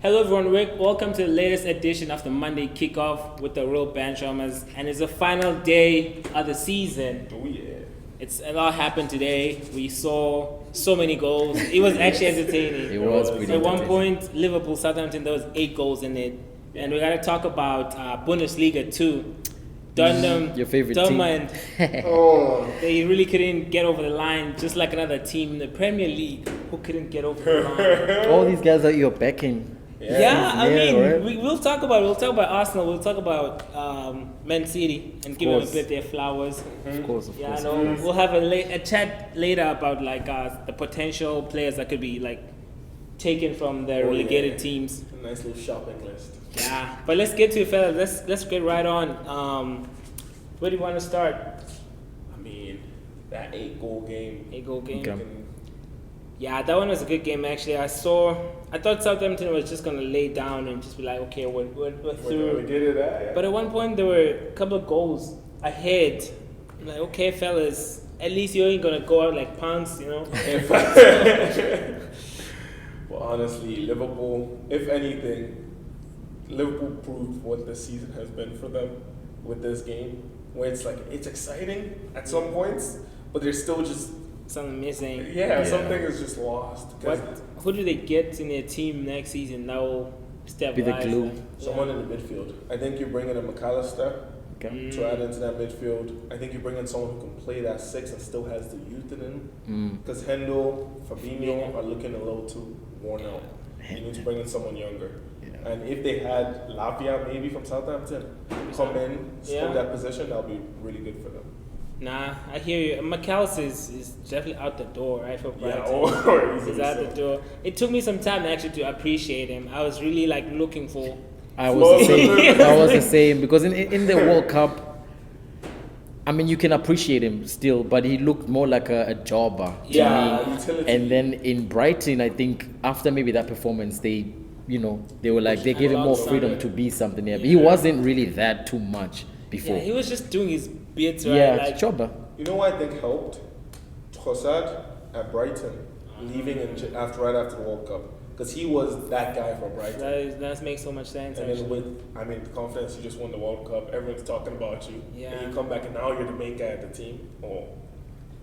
Hello everyone, welcome to the latest edition of the Monday Kickoff with the Real Benchwarmers, and it's the final day of the season. Oh yeah. A lot happened today. We saw so many goals. It was actually entertaining. It was pretty At one entertaining. point, Liverpool, Southampton, there was 8 goals in it. And we got to talk about Bundesliga too. Dortmund, Your favorite Dortmund, Oh. they really couldn't get over the line, just like another team in the Premier League who couldn't get over the line. All these guys that you're backing. Yeah, I Yeah, mean, right. we'll talk about Arsenal. We'll talk about Man City and give them a course. bit their flowers. Of course. Yeah, I know. We'll have a chat later about like the potential players that could be like taken from the relegated teams. A nice little shopping list. Yeah, but let's get to it, fellas. Let's get right on. Where do you want to start? I mean, that 8-goal game. 8-goal game. Okay. Yeah, that one was a good game actually. I thought Southampton was just gonna lay down and just be like, okay, we're through. We did it, yeah. But at one point, there were a couple of goals ahead. I'm like, okay, fellas, at least you ain't gonna go out like punks, you know? Well, honestly, Liverpool, if anything, Liverpool proved what the season has been for them with this game, where it's like, it's exciting at some points, but there's still just, Something missing. something is just lost. Who do they get in their team next season that will stabilize Be the glue. them? Someone in the midfield. I think you're bringing in McAllister Okay. to add into that midfield. I think you're bringing someone who can play that 6 and still has the youth in him. Because Hendo, Fabinho are looking a little too worn out. You need to bring in someone younger. Yeah. And if they had Lavia maybe from Southampton come in, Yeah. hold that position, that would be really good for them. Nah, I hear you. McAllister is definitely out the door, right, for Brighton. or He's out the door. It took me some time actually to appreciate him. I was really like looking for. I was the same. I was the same because in the World Cup, I mean, you can appreciate him still, but he looked more like a jobber to Yeah. me. Utility. And then in Brighton, I think after maybe that performance, they were like they gave him more freedom to be something there. But he wasn't really that too much before. Yeah, he was just doing his bits, right? Yeah, like, jobber. You know what I think helped? Trossard at Brighton, leaving right after the World Cup. Because he was that guy for Brighton. that makes so much sense. And Actually. then the confidence, you just won the World Cup, everyone's talking about you. Yeah. And you come back and now you're the main guy at the team. Oh,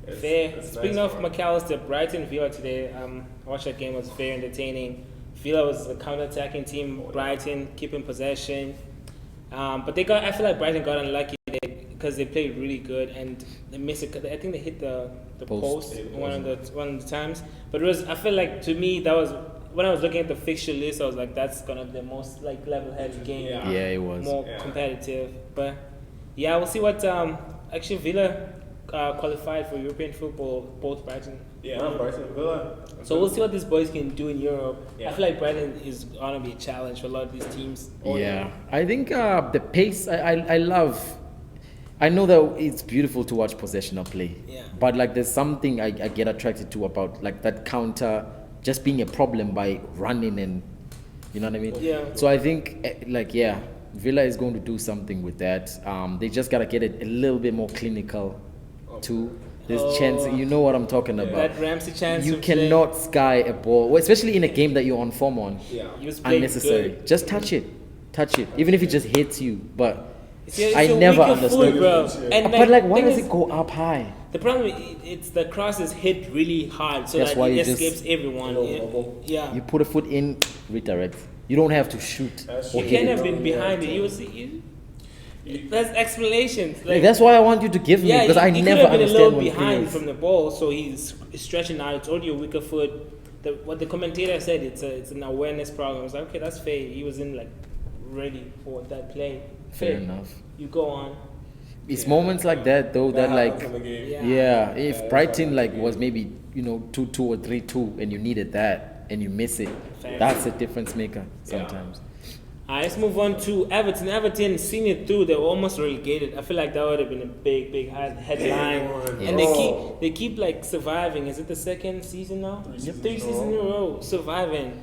Fair. it's Speaking nice of for him. McAllister, Brighton Villa today. I watched that game. It was very entertaining. Villa was a counter-attacking team. Brighton keeping possession, but I feel like Brighton got unlucky because they played really good and they missed it. I think they hit the post one of the times. But I feel like to me that was when I was looking at the fixture list. I was like, that's gonna be the most like level-headed game. Yeah. Yeah, it was. More competitive. But yeah, we'll see what actually Villa qualified for European football, both Brighton. Yeah, Brighton and Villa. So we'll see what these boys can do in Europe. Yeah. I feel like Brighton is gonna be a challenge for a lot of these teams. Yeah, I think the pace I love. I know that it's beautiful to watch possessional play. Yeah. But like there's something I get attracted to about like that counter just being a problem by running and you know what I mean? Yeah. So I think Villa is going to do something with that. They just gotta get it a little bit more clinical too. There's chance, you know what I'm talking about. That Ramsey chance. You of playing- cannot sky a ball, well, especially in a game that you're on form on. Yeah. He was playing Unnecessary. good. Just touch it, even if it just hits you. But It's a I never weaker understood. foot, bro. And but like, why thing does is, it go up high? The problem it's the crosses hit really hard, so That's that why it you just- escapes everyone. Yeah. You put a foot in, redirect. You don't have to shoot. That's or He true. hit can't it. have been behind it. You will see. That's explanations. Like, that's why I want you to give me because I he never could have been a understand little when behind players- from the ball, so he's stretching out. It's already a weaker foot. What the commentator said, it's an awareness problem. I was like, okay, that's fair. He was in like ready for that play. Fair enough. You go on. It's moments like that though that like happens in the game. Yeah. if Brighton like was maybe 2-2 or 3-2 and you needed that and you miss it, Fair. that's a difference maker sometimes. Let's move on to Everton. Everton seen it through. They were almost relegated. I feel like that would have been a big headline. Yeah. And they keep like surviving. Is it the second season now? 3 seasons in a row surviving.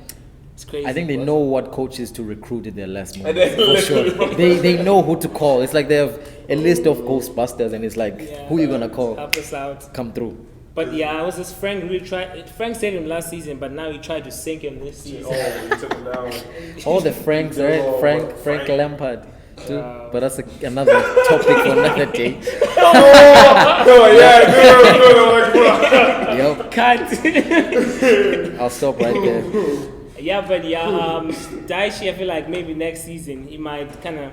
It's crazy. I think they know what coaches to recruit in their last And moment. then For sure. They know who to call. It's like they have a list of Ghostbusters and it's like, Yeah. who you gonna call? Help us out. Come through. But yeah, it was just Frank really tried. Frank saved him last season, but now he tried to sink him this season. Oh, he took him down. All the Franks, right? Oh, Frank Lampard. Too. Yeah. But that's another topic for another day. Oh, yeah, Yep. Cut. I'll stop right there. Yeah, but Daishi, I feel like maybe next season he might kind of,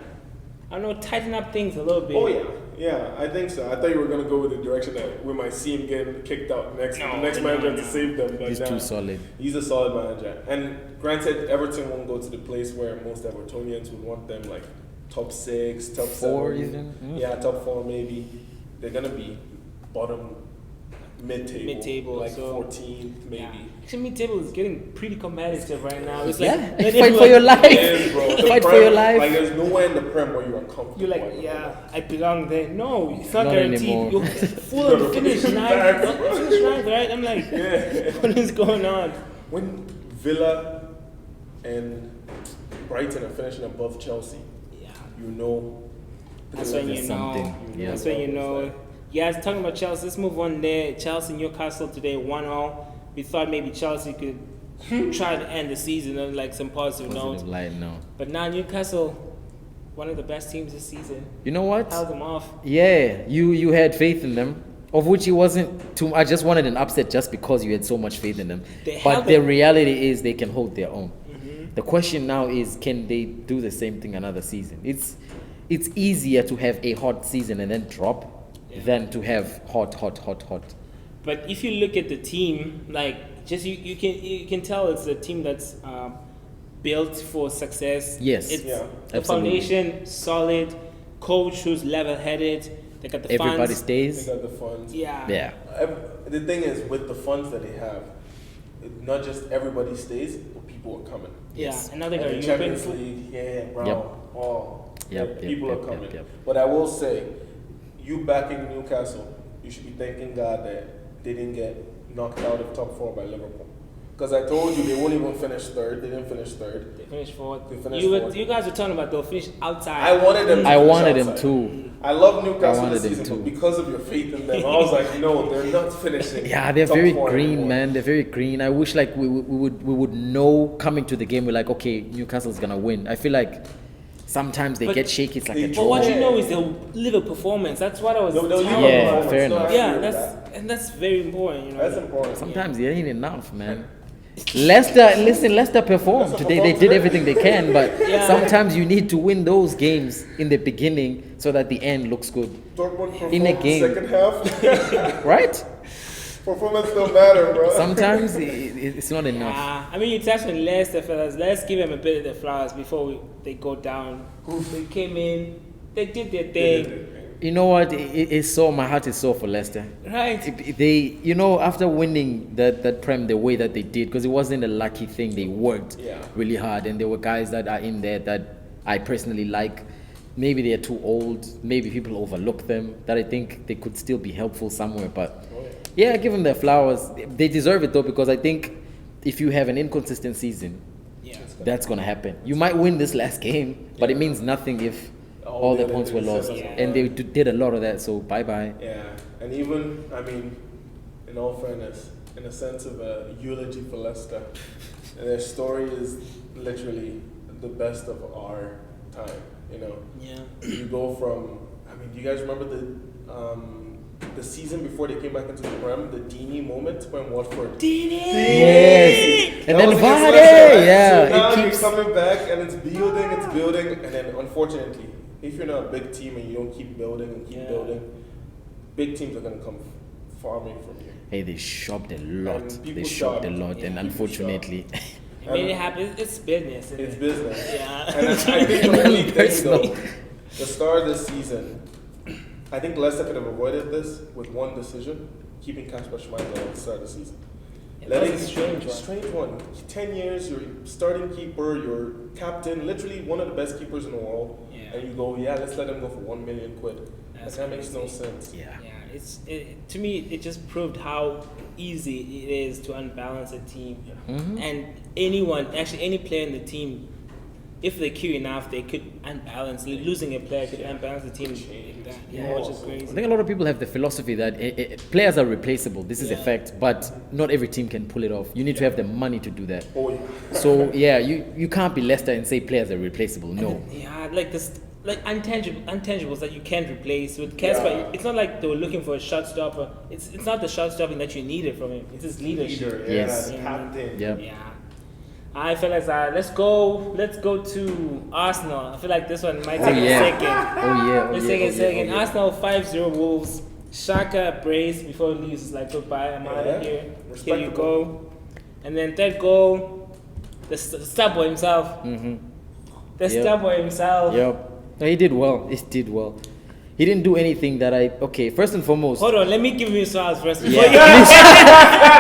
I don't know, tighten up things a little bit. Oh, yeah, I think so. I thought you were going to go with the direction that we might see him getting kicked out next. No, the next no, manager no. to save them. But He's too solid. He's a solid manager. And granted, Everton won't go to the place where most Evertonians would want them, like top 6, top 4 7. even? Mm. Yeah, top 4 maybe. They're going to be bottom, mid-table. Like so 14th maybe. Yeah. Actually, mid-table is getting pretty competitive right now. It's Yeah, like fight for your life. It is, bro. The Fight for Prem, your life. Like, there's nowhere in the Prem where you are comfortable. You're like, right now. yeah, I belong there. No, it's not Not guaranteed. anymore. You're full of finish ninth, right? I'm like, Yeah. what is going on? When Villa and Brighton are finishing above Chelsea, Yeah, you know. that's when you There's know. something, yeah. That's when you know. Yeah, talking about Chelsea, let's move on there. Chelsea, Newcastle today, 1-0. We thought maybe Chelsea could try to end the season on like some positive note. Positive light now. But now Newcastle, one of the best teams this season, You know what? held them off. Yeah, you had faith in them, of which it wasn't too. I just wanted an upset just because you had so much faith in them. They But held the them. reality is they can hold their own. Mm-hmm. The question now is, can they do the same thing another season? It's easier to have a hot season and then drop than to have hot. But if you look at the team, like just you can tell it's a team that's built for success. Yes. It's Yeah. the Absolutely. foundation solid, coach who's level-headed. They got the Everybody funds. They stays. got the funds. Yeah. Yeah. The thing is, with the funds that they have, not just everybody stays, but people are coming. Yeah. Yes. And now they got And the European Champions football. League, yeah, bro. Yep. Oh, Yep, people yep, are coming. yep. But I will say, you backing Newcastle, you should be thanking God that they didn't get knocked out of top 4 by Liverpool. Because I told you they won't even finish third. They didn't finish third. They finished fourth. They finished You fourth. guys were talking about they'll finish outside. I wanted them. To I finish wanted him outside. too. I love I Newcastle wanted this them season, too. but because of your faith in them, I was like, no, they're not finishing. Yeah, they're top very 4 green, anymore. man. They're very green. I wish like we would know coming to the game. We're like, okay, Newcastle's gonna win. I feel like sometimes they But- get shaky. It's like They a But draw. what you Yeah. know is they'll live a performance. That's what I was. They'll leave telling a Yeah, you. performance. fair No, enough. I Yeah, feel that's that's very important. You know. that's important. Sometimes it ain't enough, man. Leicester performed Leicester today. They performed did today. everything they can, but Yeah. sometimes you need to win those games in the beginning so that the end looks good, Dortmund performed In a game. second half. right? Performance don't matter, bro. Sometimes it's not enough. I mean, you touched on Leicester, fellas. Let's give them a bit of the flowers before they go down. They came in, they did their thing, You know what? It's so my heart is sore for Leicester. right? They, after winning that Prem the way that they did, because it wasn't a lucky thing. They worked Yeah. really hard, and there were guys that are in there that I personally like. Maybe they're too old. Maybe people overlook them. That I think they could still be helpful somewhere. But yeah, give them their flowers. They deserve it though, because I think if you have an inconsistent season, Yeah. that's gonna happen. You might win this last game, but it means nothing if all the points were lost. Yeah. And they did a lot of that. So bye bye. Yeah, and even, I mean, in all fairness, in a sense of a eulogy for Leicester, their story is literally the best of our time, you know. Yeah. You go from, I mean, do you guys remember the season before they came back into the Prem, the Deeney moment when Watford... Yes. And That then was against Vardy, Leicester, right? yeah, So now it you're keeps. coming back and it's building, and then unfortunately, if you're not a big team and you don't keep building and keep Yeah. building, big teams are going to come farming from you. Hey, they shopped a lot. And They people shopped a shop. lot, Yeah, and people unfortunately, I mean, it happens. It's business. isn't It's it? business. Yeah. And I think the only thing Personal. though, the start of this season, I think Leicester could have avoided this with one decision, keeping Kasper Schmeichel at the start of the season. Yeah, that was a strange one. Strange one. 10 years, you're starting keeper, you're captain, literally one of the best keepers in the world. Yeah. And you go, yeah, let's let him go for 1 million quid. That's that makes no crazy. sense. yeah. Yeah, to me, it just proved how easy it is to unbalance a team. Mhm. And anyone, actually any player in the team, if they queue enough, they could unbalance. Losing a player could unbalance the team like that. Yeah, which is I crazy. think a lot of people have the philosophy that players are replaceable. This is a fact, but not every team can pull it off. You need to have the money to do that. Oh, yeah. So yeah, you can't be Leicester and say players are replaceable. No. Yeah, like this, like intangibles that you can't replace. With Casper, it's not like they were looking for a shot stopper. It's not the shot stopping that you needed from him. It's his leadership. Yes. Captain. Yep. Yeah. I feel like let's go to Arsenal. I feel like this one might take a second. Let's take a second. Arsenal 5-0 Wolves. Shaka brace before he leaves. It's like goodbye. I'm out of here. Here you go. And then third goal, the star boy himself. The star boy himself. Yep. No, he did well. He did well. He didn't do anything that okay, first and foremost. Hold on, let me give you flowers first. Yeah.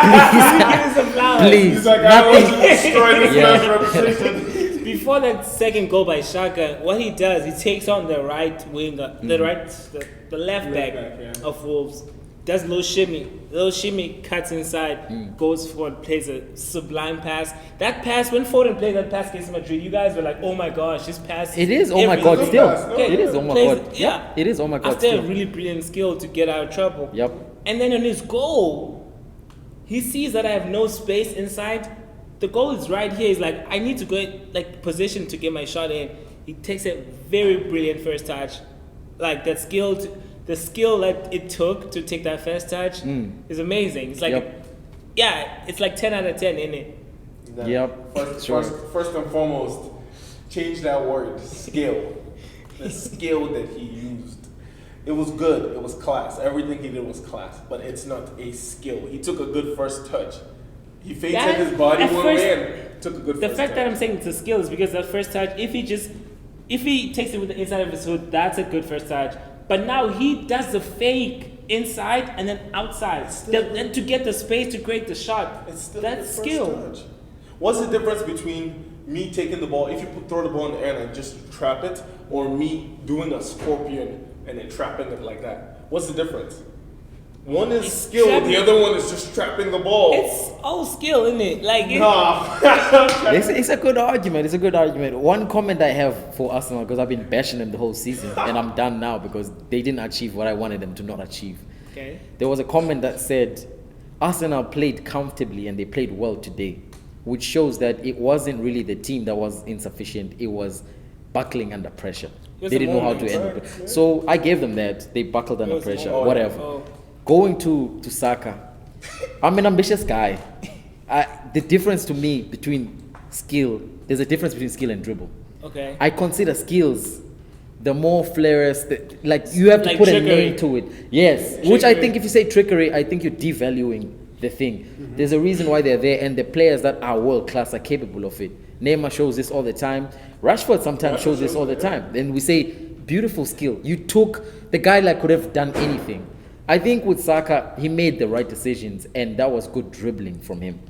Give me some flowers. Please. He's like, I want to destroy this man's reputation. Before that second goal by Shaka, what he does, he takes on the right winger, the left back of Wolves, does little shimmy, cuts inside, goes forward, plays a sublime pass. That pass, when Foden played that pass against Madrid, you guys were like, oh my gosh, this pass. It is, oh my god, everything. still. Okay, It is, oh my god. Yeah. It is, oh my god, After still. a really brilliant skill to get out of trouble. Yep. And then on his goal, he sees that I have no space inside. The goal is right here. He's like, I need to go position to get my shot in. He takes a very brilliant first touch. Like the skill that it took to take that first touch is amazing. It's like, it's like 10 out of 10 in it. Yep. First and foremost, change that word, skill. The skill that he used. It was good. It was class. Everything he did was class. But it's not a skill. He took a good first touch. He feinted his body one way and took a good first touch. The fact that I'm saying it's a skill is because that first touch, if he takes it with the inside of his foot, that's a good first touch. But now he does the fake inside and then outside. And to get the space to create the shot. That's skill. Touch. What's the difference between me taking the ball, if you throw the ball in the air and I just trap it, or me doing a scorpion and then trapping it like that? What's the difference? One is skill, the other one is just trapping the ball. It's all skill, isn't it? Like It's a good argument. It's a good argument. One comment I have for Arsenal, because I've been bashing them the whole season, and I'm done now because they didn't achieve what I wanted them to not achieve. Okay. There was a comment that said Arsenal played comfortably and they played well today, which shows that it wasn't really the team that was insufficient. It was buckling under pressure. They didn't know how to end it. So I gave them that. They buckled under pressure. Whatever. Going to Saka, I'm an ambitious guy. The difference to me between skill, there's a difference between skill and dribble. Okay. I consider skills the more flares, like you have to put trickery. A name to it. Yes, trickery. Which I think if you say trickery, I think you're devaluing the thing. There's a reason why they're there, and the players that are world class are capable of it. Neymar shows this all the time. Rashford sometimes shows this all the time. And we say beautiful skill. You took the guy could have done anything. I think with Saka, he made the right decisions, and that was good dribbling from him.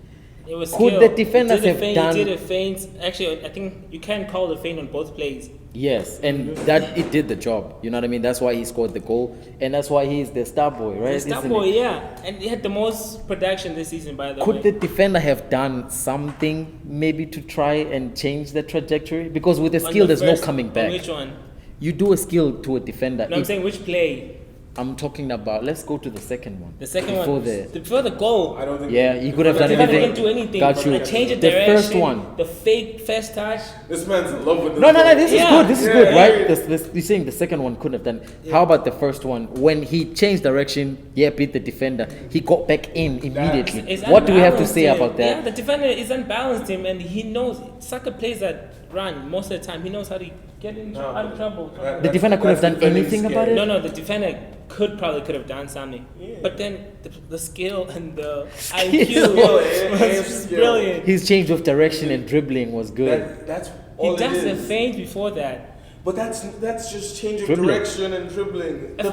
It was could skill. The defenders have done? He did a feint. Actually, I think you can call the feint on both plays. Yes, and that it did the job. You know what I mean? That's why he scored the goal, and that's why he's the star boy, right? The star boy, yeah. And he had the most production this season, by the way. Could the defender have done something maybe to try and change the trajectory? Because with the skill, there's no coming back. Which one? You do a skill to a defender. No, I'm saying which play? I'm talking about. Let's go to the second one. The second one before the goal. I don't think. Yeah, he could have done anything. He didn't do anything. Got you. Change of the direction. First one. The fake first touch. This man's in love with this. No. This is good. This is good, right? Yeah. You're saying the second one couldn't have done. Yeah. How about the first one? When he changed direction, beat the defender. He got back in immediately. What do we have to say about that? Yeah, the defender is unbalanced him, and he knows. Saka plays that run most of the time. He knows how to get out of trouble. The defender could have done anything about it? No, the defender could have done something. Yeah. But then the skill and the IQ was brilliant. His change of direction and dribbling was good. That's all he does the feint before that. But that's just change of direction and dribbling. The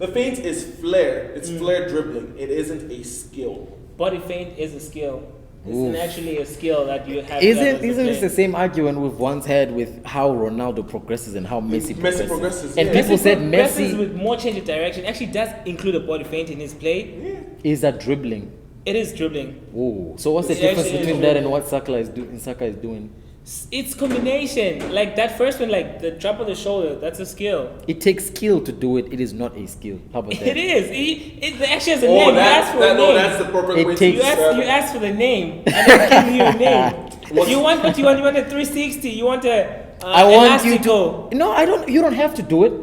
feint is flair. It's flair dribbling. It isn't a skill. Body feint is a skill. It's actually a skill that you have. Isn't this the same argument we've once had with how Ronaldo progresses and how Messi progresses? And people said Messi with more change of direction actually does include a body feint in his play. Yeah. Is that dribbling? It is dribbling. Oh, so what's the difference between that and what Saka is doing? It's combination. Like that first one, like the drop of the shoulder, that's a skill. It takes skill to do it. It is not a skill. How about that? It is. It actually has a name. You ask for a name. No, that's the perfect It way takes- to You ask for the name, and they give you a name. You want what you want. You want a 360. You want a I want you elastico. to. No, I don't. You don't have to do it.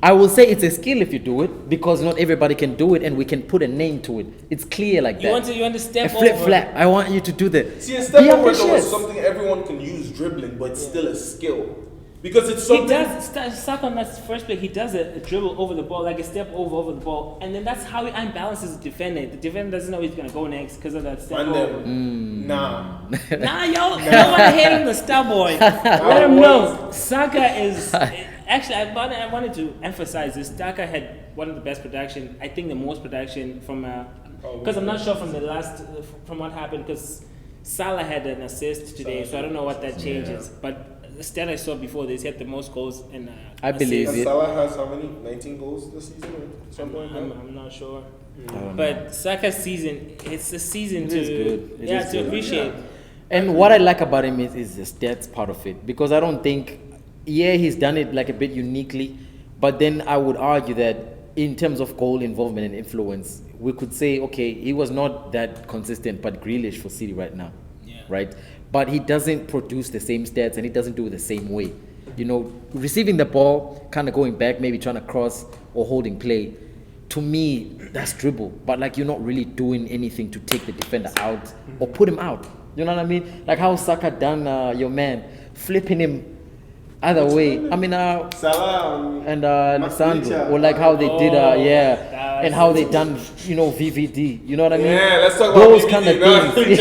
I will say it's a skill if you do it because not everybody can do it, and we can put a name to it. It's clear like You that. want to A step flip over. flap. I want you to do that. See, a step Be over though ambitious. is something everyone can use dribbling, but it's still a skill. Because it's He something. does stuck on that first play. He does a dribble over the ball, like a step over the ball, and then that's how he unbalances the defender. The defender doesn't know he's gonna go next because of that step And over. then, nah. Nah, y'all want to hate on the star boy. Let him know. Saka is actually. I wanted to emphasize this. Saka had one of the best production. I think the most production from because I'm not sure from the last from what happened because Salah had an assist today, so I don't know what that changes. But the stat I saw before this, he had the most goals in. I believe And it. Salah has how many? 19 goals this season or something like that? I'm not sure. don't But Saka's season, it's a season It to is good. It is to good. appreciate. And what I like about him is the stats part of it because I don't think, he's done it like a bit uniquely, but then I would argue that in terms of goal involvement and influence, we could say, okay, he was not that consistent, but Grealish for City right now, right? But he doesn't produce the same stats and he doesn't do it the same way. You know, receiving the ball, kind of going back, maybe trying to cross or holding play, to me, that's dribble. But like you're not really doing anything to take the defender out or put him out. You know what I mean? Like how Saka done your man, flipping him other way. I mean, Salah and Alessandro, or like how they did, and how they done, VVD. You know what I mean? Yeah, let's talk about those VVD, kind of no? things.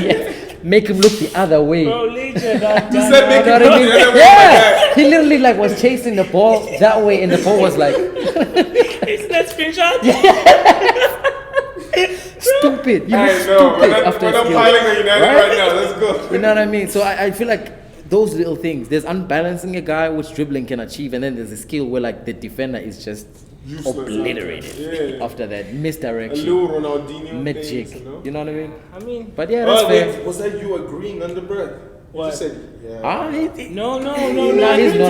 Yeah. Make him look the other way. Bro, Legion got You done. said make You know him what I look mean? the other way. Yeah, he literally like was chasing the ball that way, and the ball was like Is that screenshot? stupid. You I look know. stupid We're after not a skill. piling on United Right? right now. Let's go. You know what I mean? So I feel like those little things. There's unbalancing a guy which dribbling can achieve, and then there's a skill where like the defender is just Useless obliterated Yeah. after that A misdirection, little Ronaldinho magic. things, you know? You know what I mean? I mean, But yeah, that's Oh, fair. wait, was that you agreeing under breath? You What? just said, yeah. no. Nah, I he's didn't not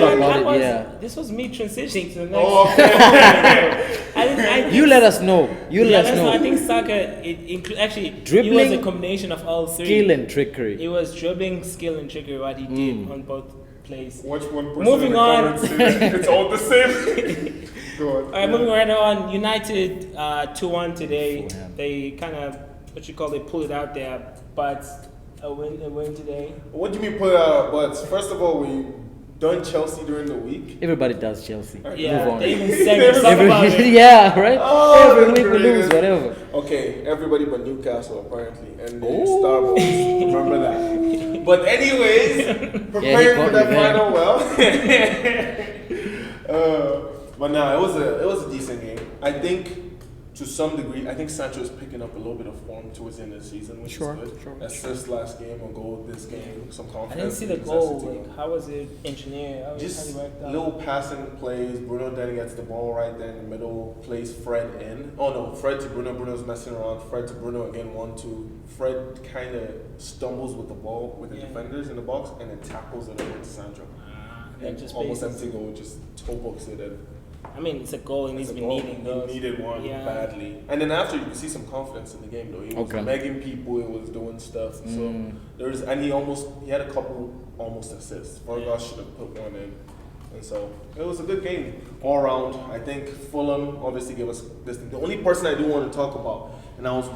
turn- about I it, was- yeah. This was me transitioning to the next. Oh, okay. I You let us know. You let us that's why I know. think Saka, actually, he was Dribbling, a combination of all three. Skill and trickery. It was dribbling, skill, and trickery, what he did on both plays. Watch one person Moving in the on. comments say that it's all the same. Go on. All right, moving right on. United 2-1 today. Fulham. They kind of, they pull it out there, but a win today. What do you mean put out butts? First of all, we done Chelsea during the week. Everybody does Chelsea. Move Yeah, on. they even sang a song about it. Yeah, right? Oh, Every the week we lose, greatest. whatever. Okay, everybody but Newcastle apparently, and the Oh. Star Wars. Remember that. But anyways, preparing got for that me there. final well. But nah, it was a decent game. I think to some degree, I think Sancho is picking up a little bit of form towards the end of the season, which Sure, is good. sure. Assist last game, a goal this game, some I confidence. didn't see the in goal. necessity. Like, how was it engineered? How Just did it work out? little passing plays. Bruno then gets the ball right there in the middle, plays Fred in. Oh no, Fred to Bruno. Bruno's messing around. Fred to Bruno again, 1-2. Fred kind of stumbles with the ball with the defenders in the box and then tackles it over to Sancho. And And just almost bases. empty goal, just toe books it in. I mean, it's a goal, and he's It's a been goal. needing those. He needed one Yeah. badly. And then after, you can see some confidence in the game though. He was Okay. megging people, he was doing stuff. So there's and he had a couple almost assists. Vargas should have put one in. And so it was a good game all around. I think Fulham obviously gave us this thing. The only person I do want to talk about, and I was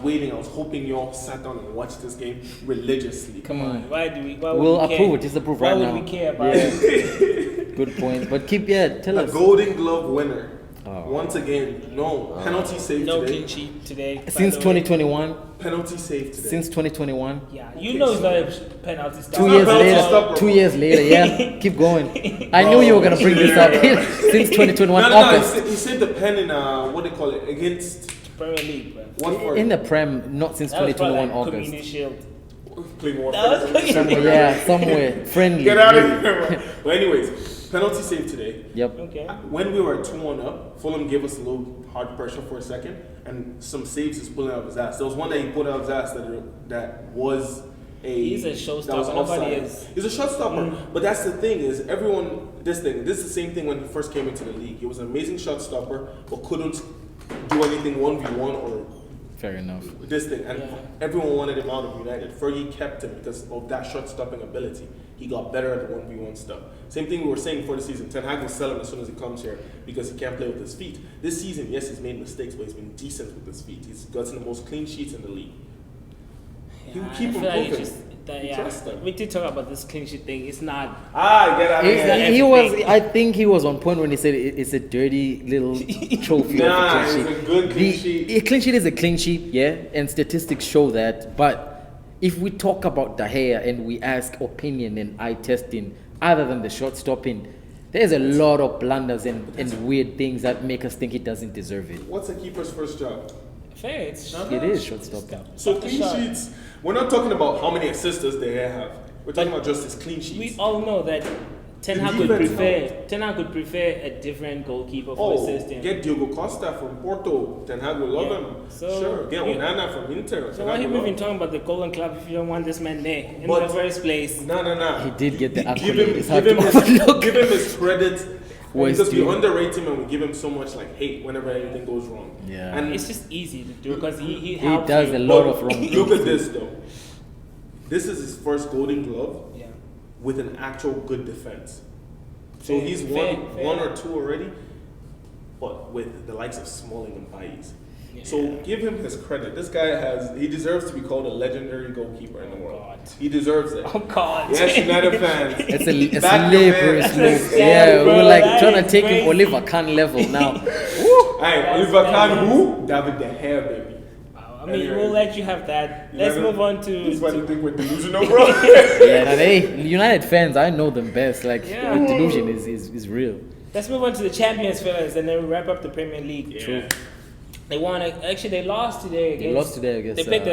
hoping you all sat down and watched this game religiously. Come on, why do we? Why would We'll we care? approve it, disapprove Why right would now. we care about Yeah. it? Good point. But tell A us. Golden Glove winner. Oh. Once again, no penalty save No today. clean sheet today. by Since the way. 2021, Penalty save today. since 2021, Yeah, you know it's not a penalty stop. 2 years penalty later, stop, 2 years later, yeah, keep going. I knew you were gonna bring this up. Since 2021 No, August. he saved the pen in what they call it against Premier League, bro. Watford. In the Prem, not since That was probably 2021 like August. Community Shield. playing Watford. That was like- Somewhere, yeah, somewhere friendly. Get out maybe. of here. But anyways, penalty save today. Yep. Okay. When we were 2-1 up, Fulham gave us a little hard pressure for a second, and some saves he's pulling out of his ass. There was one that he pulled out of his ass that was He's a that was showstopper. Nobody offside. is. He's a shot-stopper. But that's the thing is this is the same thing when he first came into the league. He was an amazing shot-stopper, but couldn't do anything 1v1 or Fair enough. this thing. And everyone wanted him out of United. Fergie kept him because of that shot-stopping ability. He got better at the 1v1 stuff. Same thing we were saying for the season. Ten Hag will sell him as soon as he comes here because he can't play with his feet. This season, yes, he's made mistakes, but he's been decent with his feet. He's gotten the most clean sheets in the league. He will keep improving. Trust him. We did talk about this clean sheet thing. It's not. Get out of here. He was. I think he was on point when he said it's a dirty little trophy. Nah, of a clean it's sheet. a good clean sheet. A clean sheet is a clean sheet, yeah, and statistics show that. But if we talk about De Gea and we ask opinion and eye testing, other than the shot stopping, there's a lot of blunders and weird things that make us think he doesn't deserve it. What's a keeper's first job? Fair. It is shot stopping. So clean sheets. We're not talking about how many assists does De Gea have. We're talking about just his clean sheets. We all know that Ten Hag would prefer a different goalkeeper for his system. Get Diogo Costa from Porto. Ten Hag will love him. So, sure. Get Onana from Inter. So why have we been talking about the Golden Club if you don't want this man there in But- the first place? No. He did get the Give accolade. him, It's hard give, to him his, overlook. give him his credit. Where's Because we Diogo? underrate him and we give him so much like hate whenever anything goes wrong. Yeah. And It's just easy to do because he He helps does you. a lot but of wrong Look things. at this though. This is his first Golden Glove Yeah. with an actual good defense. So Fair, he's fair. one or two already, but with the likes of Smalling and Bailly's. Yeah. So give him his credit. This guy he deserves to be called a legendary goalkeeper in the world. God. He deserves it. Oh God. Yes, United fans. It's a Back your laborious man. move. Yeah, Yeah, bro, we're like that trying to is take him crazy. Oliver Kahn level now. Hey, Oliver Kahn, who? David De Gea, baby. I mean, we'll let you have that. Let's move on to. This is why you think we're delusional, bro. Yeah, now they United fans, I know them best. Like Yeah. the delusion is real. Let's move on to the Champions, fellas, and then we wrap up the Premier League. True. They won. Actually, they lost today. Against, They lost today against They played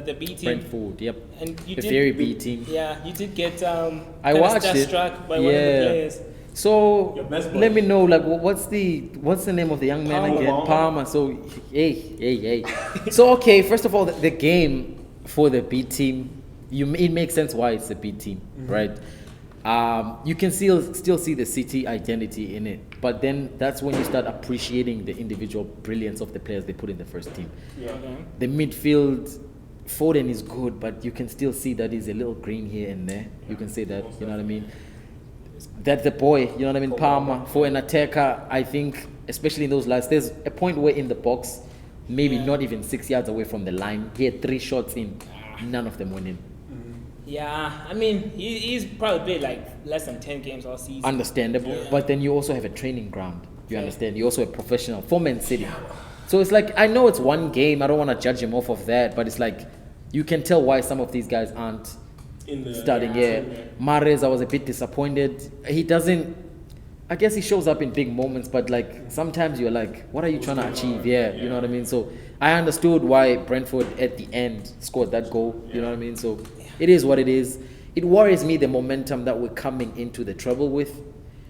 the B team. Brentford. Yep. And you The did, very B team. Yeah, you did get I kinda watched it. struck by one of the players. So Your best let boy. me know, like, what's the name of the young man Palmer. again? Palmer. So hey. So okay, first of all, the game for the B team, it makes sense why it's the B team, right? You can still see the City identity in it, but then that's when you start appreciating the individual brilliance of the players they put in the first team. Yeah. Okay. The midfield, Foden is good, but you can still see that he's a little green here and there. You can say that, you know what I mean? That's the boy, you know what I mean? Palmer, for an attacker, I think, especially in those last, there's a point where in the box, maybe not even 6 yards away from the line, he had 3 shots in, none of them went in. Yeah, I mean, he's probably played like less than 10 games all season. Understandable, Yeah. but then you also have a training ground. You Yeah. understand? You're also a professional for Man City. So it's like, I know it's one game, I don't want to judge him off of that, but it's like, you can tell why some of these guys aren't In the starting. Yeah, Mahrez, I was a bit disappointed. He doesn't. I guess he shows up in big moments, but like sometimes you're like, what are you trying to achieve? Yeah, you know what I mean. So I understood why Brentford at the end scored that goal. You know what I mean. So it is what it is. It worries me the momentum that we're coming into the trouble with,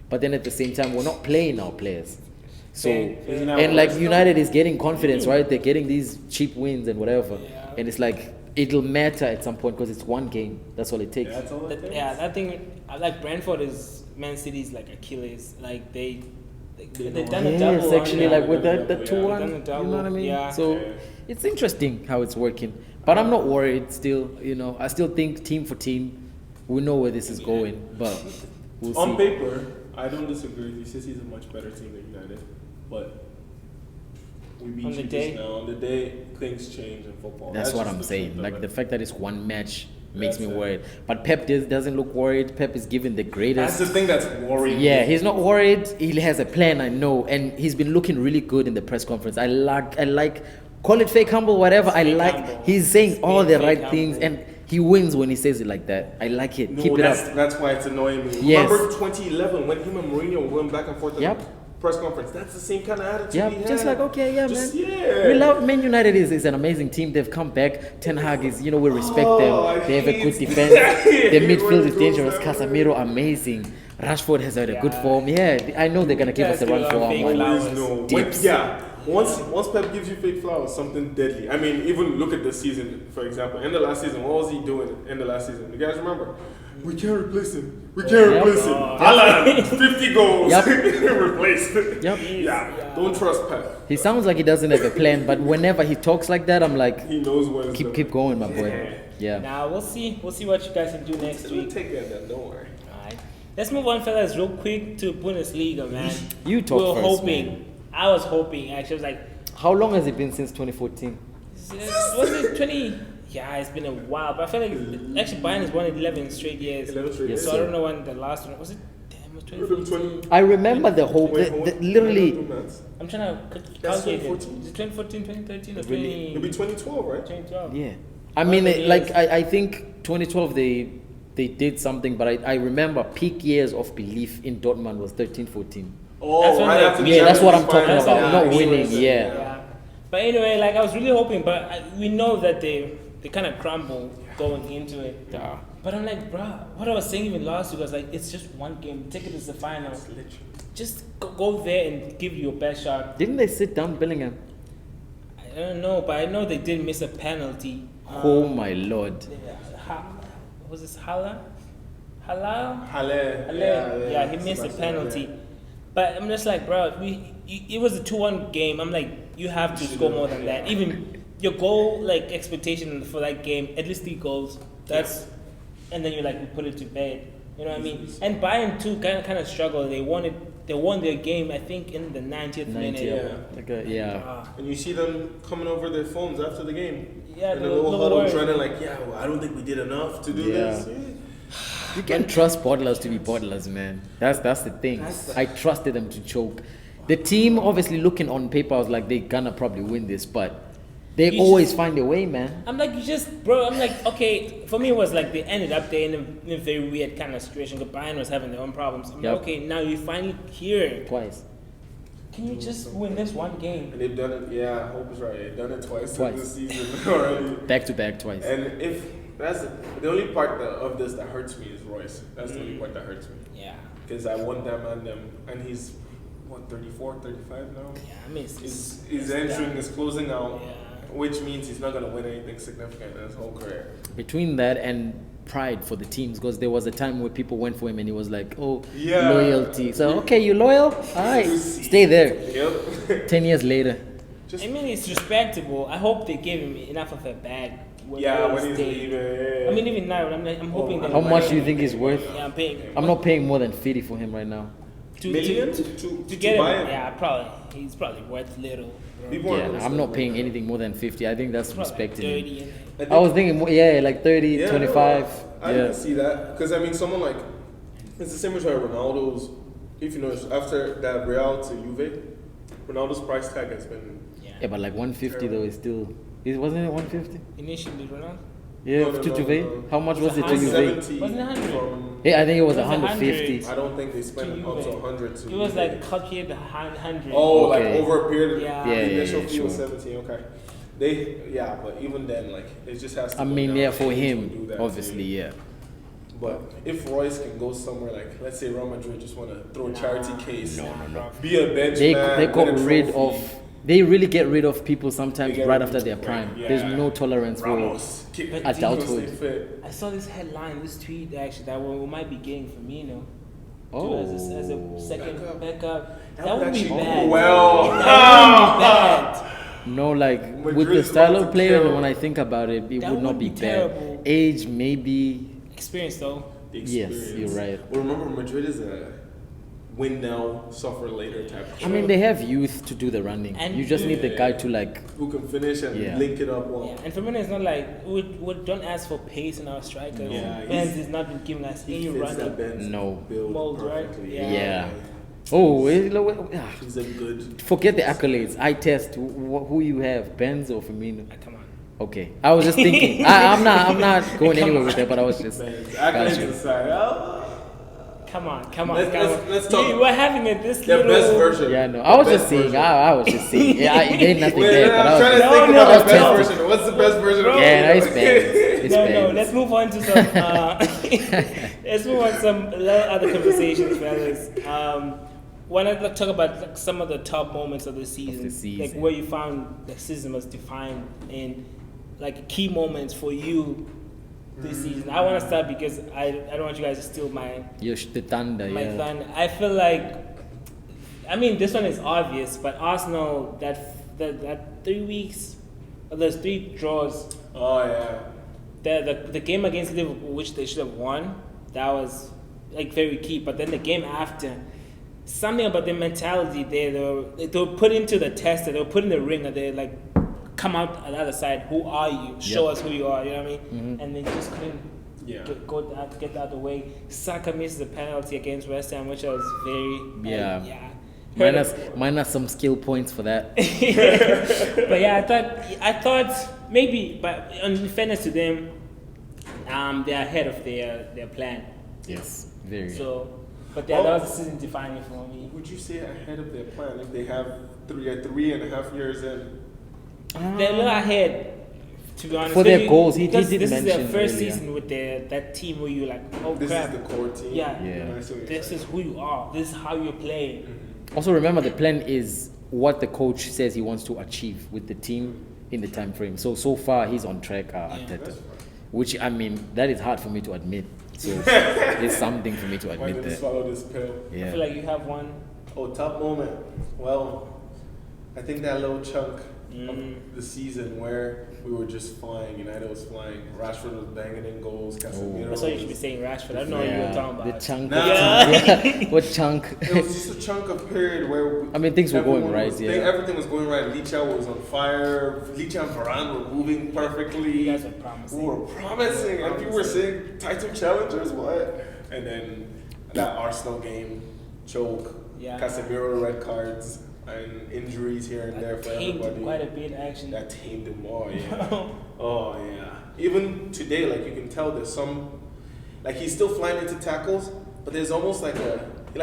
but then at the same time we're not playing our players. So Isn't that and what like it's United is getting confidence, right? They're getting these cheap wins and whatever, and it's like it'll matter at some point because it's one game. That's all it takes. That's all it takes. Yeah, that thing. I like Brentford is Man City's like Achilles. Like they've done a double. Yes, actually, on like them. with that the Yeah. 2-1, Done a you know double, what I mean? yeah. So Yeah. it's interesting how it's working, but I'm not worried. Still, you know, I still think team for team, we know where this is going, but we'll On see. paper, I don't disagree with you. City's a much better team than United, but we beat On the you day? just now. On the day, things change in football. That's what just I'm the saying. truth of Like it. the fact that it's one match makes That's me it. worried. But Pep doesn't look worried. Pep is given the That's greatest. the thing that's worrying. Yeah, me. he's not worried. He has a plan, I know, and he's been looking really good in the press conference. I like, call it fake humble, whatever. I Fake like. humble. He's saying It's all being the fake right things, humble. and he wins when he says it like that. I like it. No, Keep it that's, up. That's why it's annoying me. Yes. Remember 2011 when him and Mourinho were going back and forth at Yep. the press conference? That's the same kind of attitude. Yeah, he just had. like okay, yeah, Just- man. Yeah. We love Man United is an amazing team. They've come back. Ten Hag is, we respect Oh, I them. They have a good hate defense. that. The I hate midfield when is it dangerous. goes that Casemiro amazing. Rashford has had a good Yeah. form. Yeah, I know they're gonna give us a run Guys for give our fake money. flowers. Always know. Dips. Once Pep gives you fake flowers, something deadly. I mean, even look at the season, for example. End of last season, what was he doing in the last season? You guys remember? We can't replace him. We can't Yep. replace him. Oh. Haaland, 50 goals. Yep. Replaced. Yep. Yeah. Don't trust Pep. He sounds like he doesn't have a plan, but whenever he talks like that, I'm like, He knows what he's doing. keep going, my boy. Yeah. Now we'll see what you guys can do next We'll week. take that then, don't worry. Alright. Let's move on, fellas, real quick to Bundesliga, man. You talk we were first, hoping. man. I was hoping actually. I was like, How long has it been since 2014? was it 20? Yeah, it's been a while, but I feel like actually Bayern has won 11 straight years. 11 straight Yes, years. So I sir. don't know when the last one was. It damn, it was 2014. I remember the whole, literally, I'm trying to That's calculate it. 2014. Is it 2014, 2013, or Really? It'll be 2012, right? 2012? yeah. I mean, I think 2012 they did something, but I remember peak years of belief in Dortmund was 13, 14. Oh, That's when right they- after the Yeah, that's what I'm Champions talking Final. about. Not Yeah. winning, yeah. Yeah. But anyway, like I was really hoping, but we know that they kind of crumble going into it. Yeah. But I'm like, bruh, what I was saying even last week was like, it's just one game. Take it as the final. It's literally. Just go there and give your best shot. Didn't they sit down Bellingham? I don't know, but I know they did miss a penalty. Oh my lord. Was this Hala? Hala? Halle. Yeah, he missed a penalty. But I'm just like, bro, it was a 2-1 game. I'm like, you have to score more than that. Even your goal like expectation for that game, at least 3 goals. That's, and then you like, we put it to bed. You know what I mean? And Bayern too kind of struggled. They won their game, I think, in the 90th minute. Yeah. Like yeah. Ah, And you see them coming over their phones after the game. Yeah, in a the little little huddle word. trying to like, well, I don't think we did enough to do Yeah. this. You can't trust bottlers to be bottlers, man. That's the thing. That's the- I trusted them to choke. The team, obviously, looking on paper, I was like, they're gonna probably win this, but they You always just- find a way, man. I'm like, I'm like, okay, for me it was like they ended up there in a very weird kind of situation. The Bayern was having their own problems. I'm Yep. like, okay, now you finally here. Twice. Can you just win this one game? And they've done it, yeah, I hope is right. They've done it twice Twice. this season already. Back to back twice. And if that's the only part of this that hurts me is Royce. That's the only part that hurts me. Yeah. Because I want that man and he's what 34, 35 now. Yeah, I mean, He's entering, is closing out, Yeah. which means he's not gonna win anything significant in his whole career. Between that and pride for the teams, because there was a time where people went for him and he was like, oh, Yeah. loyalty. So, okay, you loyal? All right, stay there. Yep. 10 years later. Just I mean, it's respectable. I hope they give him enough of a bag. when he's staying. leaving. I mean, even now, I'm hoping that. How much do you think he's worth? Yeah, I'm paying. I'm not paying more than 50 for him right now. Million to to get buy him. him. Yeah, probably. He's probably worth little. Bro. People Yeah, are I'm not paying anything more than 50. I think that's Probably respecting him. 30. think- I was thinking, more, yeah, like 30, Yeah, 25. no, I Yeah. can see that because I mean, someone like it's the same as Ronaldo's. If you notice, after that Real to Juve, Ronaldo's price tag has been Yeah, but like 150 though is still. Wasn't it 150? Initially, Ronaldo. Yeah, No, to no, Juve. no. How much was it to It was Juve? 70 Wasn't it 100? from. Yeah, I think it was It was 150. I don't think they spent To up to Juve. 100 to It was Juve. like calculated 100. Oh, like Okay. over a period. Yeah. The Yeah, initial yeah, fee was sure. 17. Okay. But even then, like it just has to. I go mean, down yeah, to for do him, that obviously, too. yeah. But if Royce can go somewhere like, let's say Real Madrid just want to throw a charity case, No. be a bench They man, they win got a rid trophy. of. They really get rid of people sometimes They get right rid after of- their prime. yeah. There's no tolerance for. Ramos, kick But adulthood. stay fit. I saw this headline, this tweet actually, that we might be getting Firmino. Oh, As a second backup. That That would would be actually bad. go well. That would be bad. no, like with the Madrid's style about of to player, kill. when I think about it, it That would not would be be bad. terrible. Age, maybe. Experience though. The Yes, experience. you're right. Well, remember, Madrid is a win now, suffer later type of I mean, they have youth to do the running. And- You just need the guy to like. who can finish and Yeah. link it up well. Yeah, and Firmino is not like we don't ask for pace in our strikers. Yeah, Benz he's- has not been giving us He any fits that running. Benz No. build Mold, right? perfectly. Yeah. Yeah. Oh, He's a good. forget the accolades. I test who you have, Benz or Firmino. Come on. Okay, I was just thinking. I'm not going Come anywhere on. with that, but I was just. Benz. Got Accolades you. aside, Come on. Let's talk. We're having this The little... best version. Yeah, no. The I was best just saying. version. I was just saying. Yeah, it ain't nothing Wait, there. But I'm I trying was to just, think No, about the best no. version. What's the best version of yeah, no, it's it? bad. It's No, bad. let's move on to some. Let's move on to some other conversations, fellas. When I talk about like, some of the top moments of the season, like where you found the season was defined and like key moments for you this season. I want to start because I don't want you guys to steal my The thunder. Yeah. thunder. I feel like, I mean, this one is obvious, but Arsenal that 3 weeks, those 3 draws. Oh yeah. The game against Liverpool, which they should have won, that was like very key. But then the game after, something about the mentality there, they were put into the test, they were put in the ring, and they like come out on the other side. Who are you? Show us who you are. You know what I mean? Mm-hmm. And they just couldn't get out of the way. Saka misses a penalty against West Ham, which I was very Minus some skill points for that. But yeah, I thought maybe, but in fairness to them, they're ahead of their plan. Yes, very. So, but that was a season defining for me. Would you say ahead of their plan if they have 3.5 years in? They're a little ahead, to be honest. For their goals, he because did this is their mention first earlier. season with that team where you like, oh This crap, is the core team. yeah. I see what you're This saying. is who you are. This is how you're playing. Also, remember the plan is what the coach says he wants to achieve with the team in the time frame. So far he's on track, Arteta. Which I mean, that is hard for me to admit. So it's something for me to Why admit did you that. swallow this pill? I Yeah. feel like you have one. Oh, top moment. Well, I think that little chunk of the season where we were just flying, United was flying, Rashford was banging in goals, Casemiro. That's why you should be saying Rashford. I don't know what you were talking about. The chunk. Nah. Yeah. What chunk? It was just a chunk of period where I mean, things were going everyone right, was- yeah. Everything was going right. Licha was on fire. Licha and Varane were moving perfectly. You guys were promising. We were promising, and people were saying title challengers. What? And then that Arsenal game, choke. Yeah. Casemiro red cards and injuries here and there for Tamed everybody. quite a bit actually. That tamed them all, yeah. Oh yeah. Even today, like you can tell there's some, like he's still flying into tackles, but there's almost like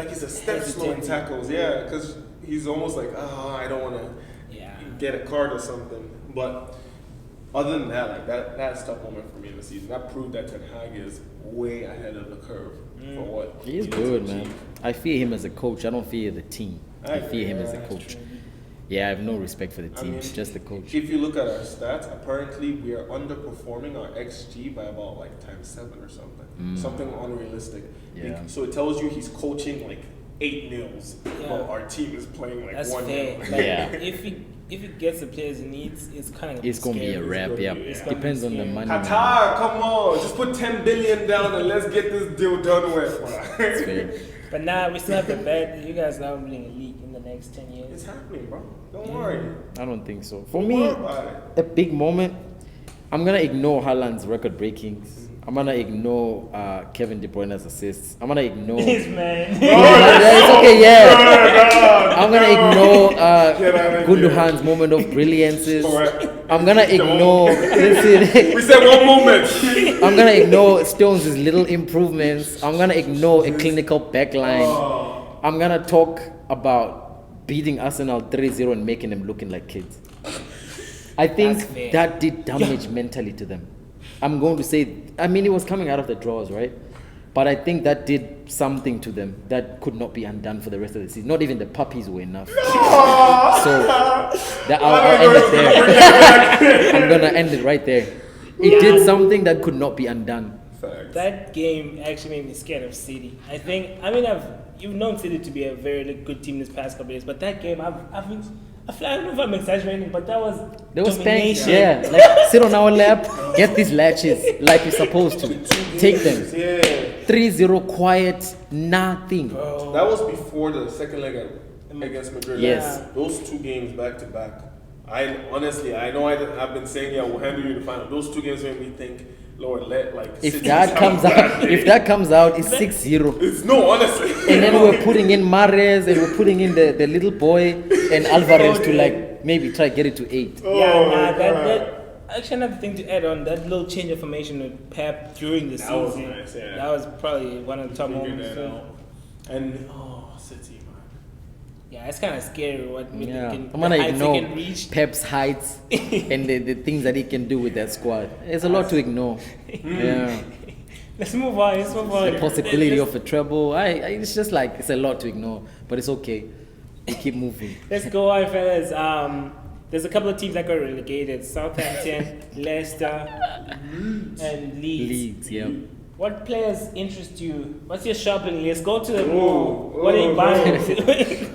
he's a step slow in Hesitant. tackles, yeah, because he's almost like, I don't want to Yeah. get a card or something. But other than that, like that's a tough moment for me in the season. That proved that Ten Hag is way ahead of the curve for what He is needs good, to man. achieve. I fear him as a coach. I don't fear the team. I fear him as a Yeah, coach. Yeah, I have no respect for the I team. mean, Just the coach. If you look at our stats, apparently we are underperforming our XG by about like ×7 or something. Something unrealistic. Yeah. So it tells you he's coaching like 8-0s, Yeah. while our team is playing like That's 1-0. fair. Like, Yeah. if he gets the players he needs, it's kind of It's gonna be a wrap. Yeah, It's gonna be depends on the scary. money. man. Qatar, come on, just put 10 billion down and let's get this deal done with. It's fair. But now we still have the bet. You guys now winning a league in the next 10 years. It's happening, bro. Don't worry. I don't think so. For Don't me, worry about it. a big moment. I'm gonna ignore Haaland's record breakings. I'm gonna ignore Kevin De Bruyne's assists. I'm gonna ignore. This man. Yeah, it's okay. Yeah. I'm gonna ignore Get out of Gundogan's moment of brilliances. Alright. I'm gonna ignore. Listen. We said one moment. I'm gonna ignore Stones' little improvements. I'm gonna ignore a clinical backline. Oh. I'm gonna talk about beating Arsenal 3-0 and making them looking like kids. I think That's fair. that did damage mentally to them. I'm going to say, I mean, it was coming out of the draws, right? But I think that did something to them that could not be undone for the rest of the season. Not even the puppies were enough. So I'll end it there. I'm gonna end it right there. It did something that could not be undone. Facts. That game actually made me scared of City. You've known City to be a very good team this past couple of years, but that game, I don't know if I'm exaggerating, but that was They was paying, domination. yeah. Like sit on our lap, get these latches like you're supposed to. Take them. Yeah. 3-0 quiet, nothing. That was before the second leg against Madrid. Yes. Those 2 games back to back. I honestly, I know I've been saying, yeah, we'll handle you the final. Those 2 games made me think, Lord, let like. If City that have comes that out, day. if that comes out, it's 6-0. It's no, honestly. And then we're putting in Mahrez and we're putting in the little boy and Alvarez to like maybe try get it to 8. Oh, Yeah, my God. actually another thing to add on that little change of formation with Pep during the That was season. nice, yeah. That was probably one of the top Figured moments. that out. And City, man. Yeah, it's kind of scary what we Yeah, can, I'm the gonna heights they can ignore reach. Pep's heights and the things that he can do with that squad. There's a lot to ignore. Yeah, Let's move on. Let's move on. the possibility of a treble. It's just like it's a lot to ignore, but it's okay. We keep moving. Let's go on, fellas. There's a couple of teams that got relegated: Southampton, Leicester, and Leeds. Leeds, yeah. What players interest you? What's your shopping list? Go to the mall. What are you buying?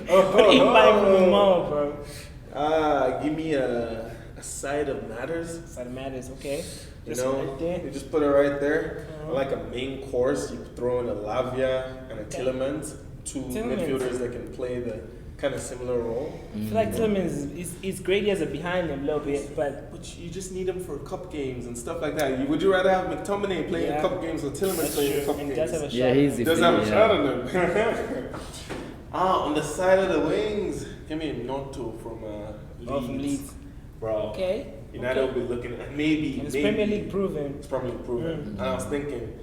What are you buying from the mall, bro? Give me a side of matters. Side matters, okay. You Just know, right there. you just put it right there. I like a main course. You throw in a Lavia and a Tillemans, two Tillemans. midfielders that can play the kind of similar role. I feel like Tillemans is great. He has a behind him a little bit, but But you just need him for cup games and stuff like that. Would you rather have McTominay playing Yeah. cup games or Tillemans that's playing true. cup And games? does have a shot. Yeah, he's He does have a yeah. shot on him. On the side of the wings, give me a Noto from Leeds. Oh, from Leeds. Bro. Okay. United okay. will be looking at maybe. And it's maybe. Premier League proven. It's probably proven. And I was thinking,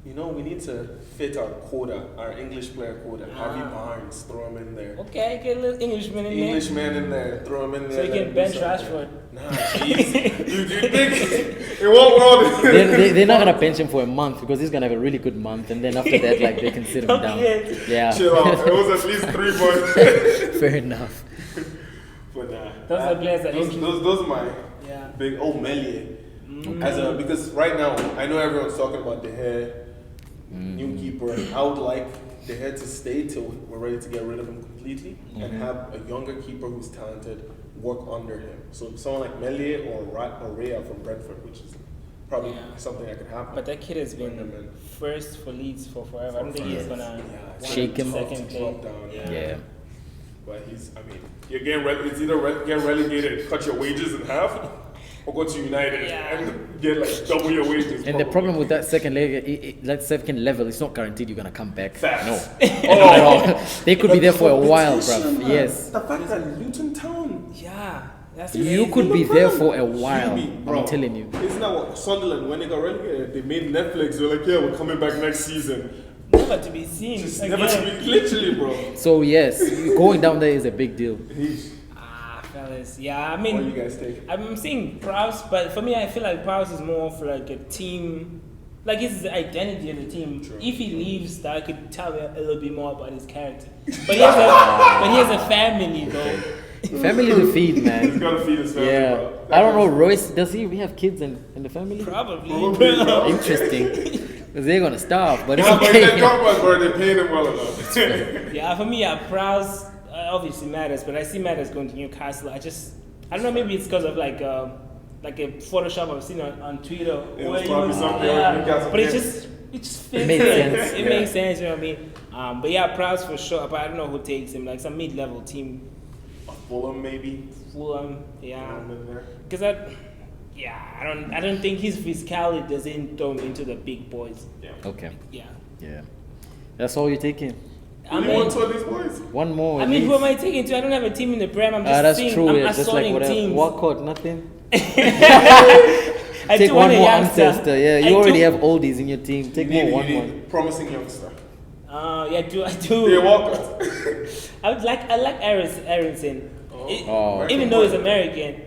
you know, we need to fit our quota, our English player quota. Harvey Barnes, throw him in there. Okay, get a little Englishman in Englishman in there, throw him in there. there. So you let can him bench do something. Rashford. Nah, jeez. you think in what world? They're not gonna bench him for a month because he's gonna have a really good month, and then after that, like they can sit him Don't down. forget. Yeah, Chill out. It was at least 3 points. fair enough. But nah, Those are the players that those, interest- those are my Yeah. big Melier. Because right now I know everyone's talking about De Gea, new keeper. I would like De Gea to stay till we're ready to get rid of him completely and have a younger keeper who's talented work under him. So someone like Melier or Rea from Brentford, which is probably Yeah. something that could happen. But that kid has been Bring him in. first for Leeds for forever. I don't think he's Yes. gonna Yeah, Shake him. second drop play. down. Yeah. But you're getting it's either get relegated, cut your wages in half, or go to United Yeah. and get like double your wages. And the problem with that second leg, that second level, it's not guaranteed you're gonna come back. Facts. No, Oh, not at all. They could be there for a while, competition, bruv. man. Yes, The fact that Luton Town, Yeah, that's you crazy. could be there for a while. Jimmy, bro. I'm telling you. Isn't that what Sunderland, when they got relegated, they made Netflix, they're like, yeah, we're coming back next season. Never to be seen. Just again. never to be, literally, bro. So yes, going down there is a big deal. Fellas. Yeah, I What do you mean, guys take? I'm seeing Prowse, but for me, I feel like Prowse is more of like a team. Like it's the identity of the team. True. If he leaves, that could tell me a little bit more about his character. But he has a family though. Family to feed, He's man. gotta feed his family, Yeah, bro. I don't know. Royce, does he have kids in the family? Probably. Probably. Interesting, because they're gonna starve. But it's Yeah, but they okay. talk about, bro, they paying him well enough. Yeah, for me, Prowse obviously matters, but I see matters going to Newcastle. I don't know, maybe it's because of like a Photoshop I've seen on Twitter. It was where he probably something on Newcastle but it fans. just fits Makes in. sense. It makes sense, you know what I mean? But yeah, Prowse for sure, but I don't know who takes him. Like some mid-level team, Fulham, maybe. Fulham, yeah. In there. Because I don't think his physicality doesn't throw him into the big boys. Yeah. Okay, Yeah. yeah, that's all you're taking. I Only mean, one two of these boys. One more. I at mean, who least. am I taking to? I don't have a team in the Prem. I'm just That's seeing, true. I'm Yeah, just like assorting whatever. teams. Walcott, nothing. I Take do one want a more youngster. ancestor. Yeah, I you already do- have oldies in your team. Take more one You more. need promising youngster. Yeah, I do. Yeah, Walcott. I like Aronson. Oh. Even though he's American,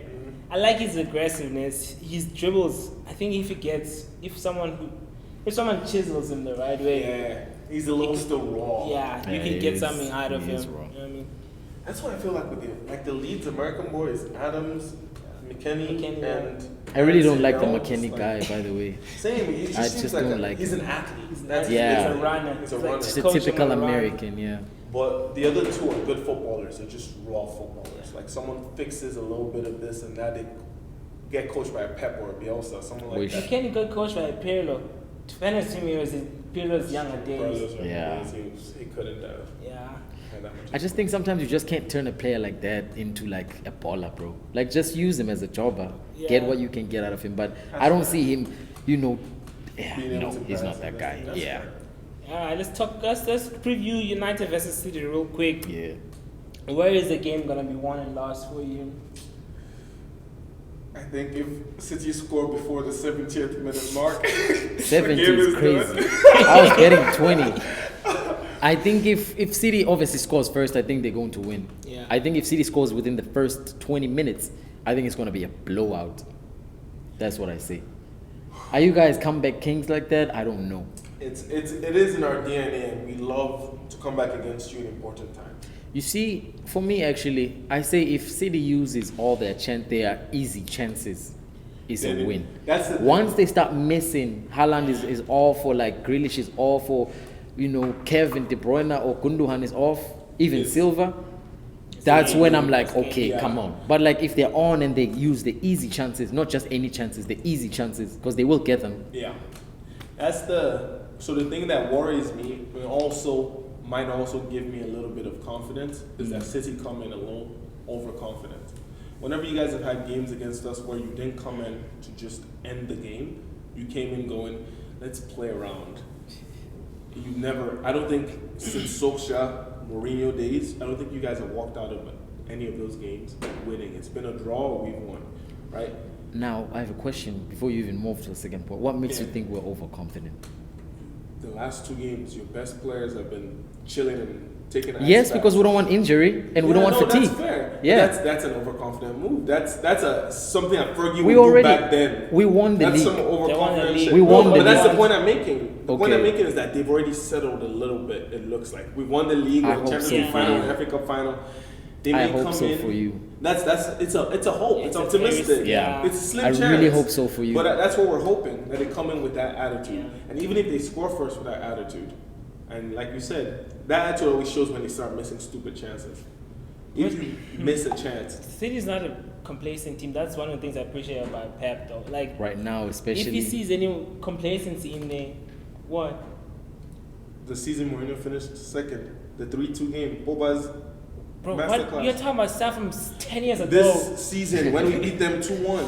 I like his aggressiveness. His dribbles. I think if someone chisels him the right way, Yeah, he's a little still raw. yeah, you Yeah, can he get is- something out of he him. is You know raw. what I mean? That's what I feel like with the Leeds American boys, Adams, McKennie, McKennie, and I really don't like the Now, McKennie just guy, by the way. Same, he just I seems just like don't like he's him. an athlete. Yeah. He's a runner. He's a It's like runner. Just a coaching typical a runner. American, yeah. But the other two are good footballers. They're just raw footballers. Like someone fixes a little bit of this and that, they get coached by a Pep or a Bielsa, someone like Wish. that. McKennie got coached by Pirlo. To be honest with me, it was in Pirlo's younger days. Brothers or Yeah. brothers, he couldn't Yeah. have that much. I just think sometimes you just can't turn a player like that into like a baller, bro. Like just use him as a jobber. Get Yeah. what you can get out of him. But I don't see him, Being able no, to he's pass, not that guy. that's Yeah. fair. All right, let's preview United versus City real quick. Yeah. Where is the game gonna be won and lost for you? I think if City score before the 70th minute mark, 70 the game is crazy. done. I was getting 20. I think if City obviously scores first, I think they're going to win. Yeah. I think if City scores within the first 20 minutes, I think it's going to be a blowout. That's what I say. Are you guys comeback kings like that? I don't know. It is in our DNA, and we love to come back against you in important times. You see, for me actually, I say if City uses all their easy chances, it's a win. That's the Once they start missing, Haaland is off, or like Grealish is off, or Kevin, De Bruyne or Gundogan is off, even Yes. Silva. That's when I'm like, okay, Yeah. come on. But like if they're on and they use the easy chances, not just any chances, the easy chances, because they will get them. Yeah, so the thing that worries me, and also might also give me a little bit of confidence, is that City come in alone, overconfident. Whenever you guys have had games against us where you didn't come in to just end the game, you came in going, let's play around. You never, I don't think since Solskjaer, Mourinho days, I don't think you guys have walked out of any of those games winning. It's been a draw or we've won, right? Now, I have a question before you even move to the second point. What makes Yeah. you think we're overconfident? The last 2 games, your best players have been chilling and taking ice Yes, baths. because we don't want injury and we don't want fatigue. That's fair. Yeah. That's an overconfident move. That's something that Fergie We would already do back then. we won the That's league. some They won the overconfident league. shit. We won but the that's league. the point I'm making. The point I'm Okay. making is that they've already settled a little bit. It looks like we won the league, I the hope Champions so League for final, you. the FA Cup final. They I may hope come so in. for you. It's a hope. It's It's a optimistic. very- Yeah. It's a slim I chance. really hope so for you. But that's what we're hoping, that they come in with that attitude. Yeah. And even if they score first with that attitude, and like you said, that attitude always shows when they start missing stupid chances. If you miss a chance, City's not a complacent team. That's one of the things I appreciate about Pep, though. Like, Right now, if especially. he sees any complacency in there, what? the season Mourinho finished second, the 3-2 game, Boba's Bro, masterclass. what? You're talking about stuff from 10 years ago. This season, when we beat them 2-1.